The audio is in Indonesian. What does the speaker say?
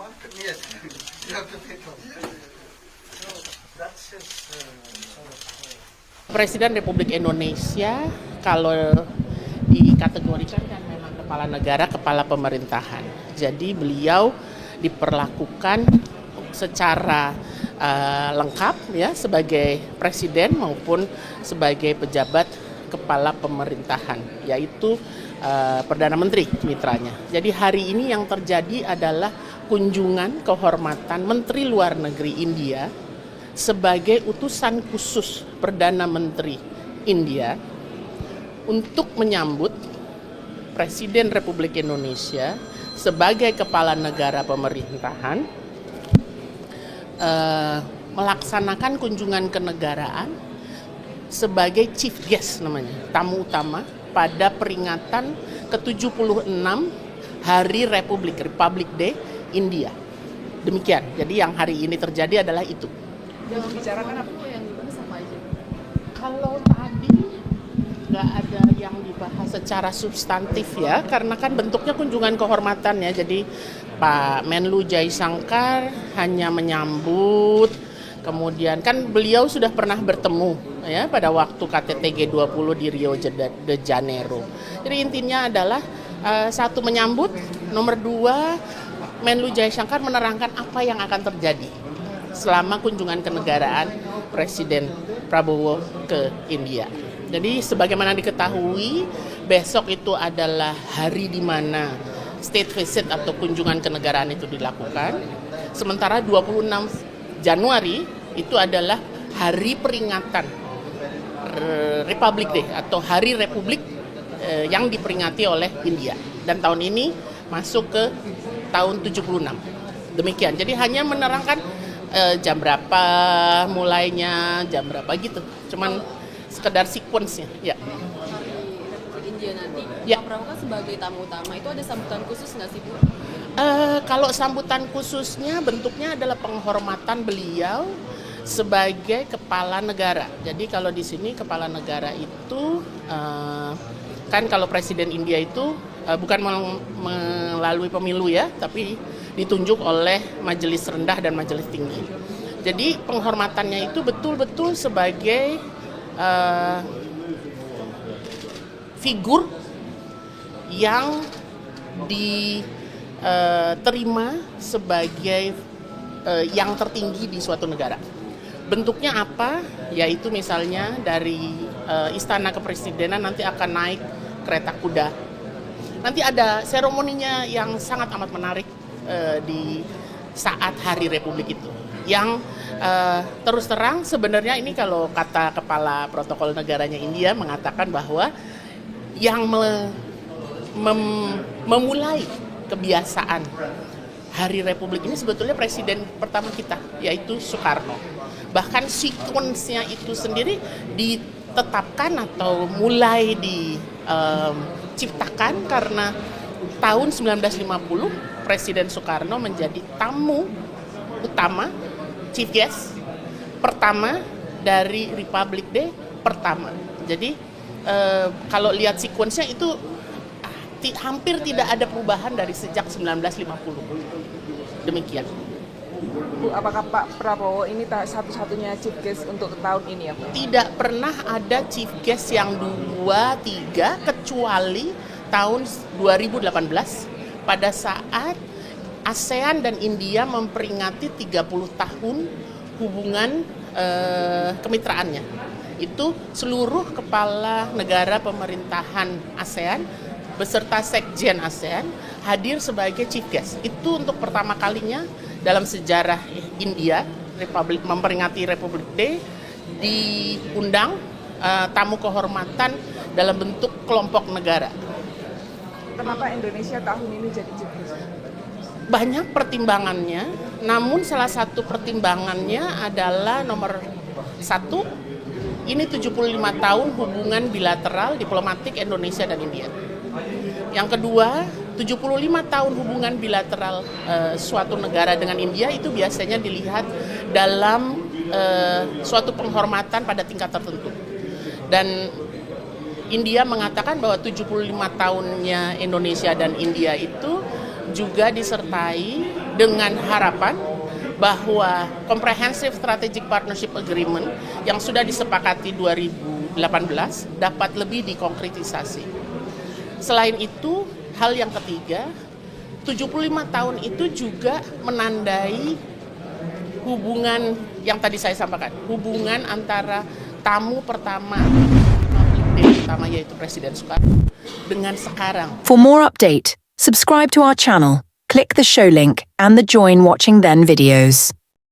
market. Yes, you have to pay for it. So that's his Presiden Republik Indonesia kalau dikategorikan kan memang kepala negara, kepala pemerintahan. Jadi beliau diperlakukan secara lengkap ya sebagai presiden maupun sebagai pejabat kepala pemerintahan, yaitu Perdana Menteri mitranya. Jadi hari ini yang terjadi adalah kunjungan kehormatan Menteri Luar Negeri India sebagai utusan khusus Perdana Menteri India untuk menyambut Presiden Republik Indonesia sebagai kepala negara pemerintahan melaksanakan kunjungan kenegaraan sebagai chief guest namanya, tamu utama pada peringatan ke-76 Hari Republik Day India. Demikian. Jadi yang hari ini terjadi adalah itu. Yang membicarakan apa yang dibahas apa aja? Kalau tadi nggak ada yang dibahas secara substantif ya, karena kan bentuknya kunjungan kehormatan ya. Jadi Pak Menlu Jaishankar hanya menyambut, kemudian kan beliau sudah pernah bertemu ya pada waktu KTT G20 di Rio de Janeiro. Jadi intinya adalah satu menyambut, nomor dua Menlu Jaishankar menerangkan apa yang akan terjadi selama kunjungan kenegaraan Presiden Prabowo ke India. Jadi sebagaimana diketahui, besok itu adalah hari di mana state visit atau kunjungan kenegaraan itu dilakukan. Sementara 26 Januari itu adalah hari peringatan Republic Day atau Hari Republik yang diperingati oleh India. Dan tahun ini masuk ke tahun 76. Demikian. Jadi hanya menerangkan jam berapa mulainya, jam berapa gitu. Cuman sekedar sequence-nya. Ya. Di India nanti, Ya. Pak Prabowo kan sebagai tamu utama, itu ada sambutan khusus nggak sih Bu? Kalau sambutan khususnya bentuknya adalah penghormatan beliau sebagai kepala negara. Jadi kalau di sini kepala negara itu kan kalau Presiden India itu bukan melalui pemilu ya, tapi ditunjuk oleh majelis rendah dan majelis tinggi. Jadi penghormatannya itu betul-betul sebagai figur yang diterima sebagai yang tertinggi di suatu negara. Bentuknya apa? Yaitu misalnya dari Istana Kepresidenan nanti akan naik kereta kuda. Nanti ada seremoninya yang sangat amat menarik di saat Hari Republik itu. Yang terus terang sebenarnya ini kalau kata Kepala Protokol Negaranya India mengatakan bahwa yang memulai kebiasaan Hari Republik ini sebetulnya presiden pertama kita, yaitu Soekarno. Bahkan sequence-nya itu sendiri ditetapkan atau mulai diciptakan karena tahun 1950 Presiden Soekarno menjadi tamu utama, chief guest pertama dari Republic Day pertama. Jadi kalau lihat sequence-nya itu hampir tidak ada perubahan dari sejak 1950. Demikian. Bu, apakah Pak Prabowo ini satu-satunya chief guest untuk tahun ini ya Bu? Tidak pernah ada chief guest yang 2-3 kecuali tahun 2018 pada saat ASEAN dan India memperingati 30 tahun hubungan kemitraannya. Itu seluruh kepala negara pemerintahan ASEAN beserta Sekjen ASEAN hadir sebagai chief guest. Itu untuk pertama kalinya dalam sejarah India memperingati Republic Day diundang tamu kehormatan dalam bentuk kelompok negara. Kenapa Indonesia tahun ini jadi chief guest? Banyak pertimbangannya, namun salah satu pertimbangannya adalah nomor satu, ini 75 tahun hubungan bilateral diplomatik Indonesia dan India. Yang kedua, 75 tahun hubungan bilateral suatu negara dengan India itu biasanya dilihat dalam suatu penghormatan pada tingkat tertentu. Dan India mengatakan bahwa 75 tahunnya Indonesia dan India itu juga disertai dengan harapan bahwa Comprehensive Strategic Partnership Agreement yang sudah disepakati 2018 dapat lebih dikonkretisasi. Selain itu, hal yang ketiga, 75 tahun itu juga menandai hubungan yang tadi saya sampaikan, hubungan antara tamu pertama, Republik Day pertama yaitu Presiden Soekarno dengan sekarang. For more update, subscribe to our channel, click the show link and the join watching then videos.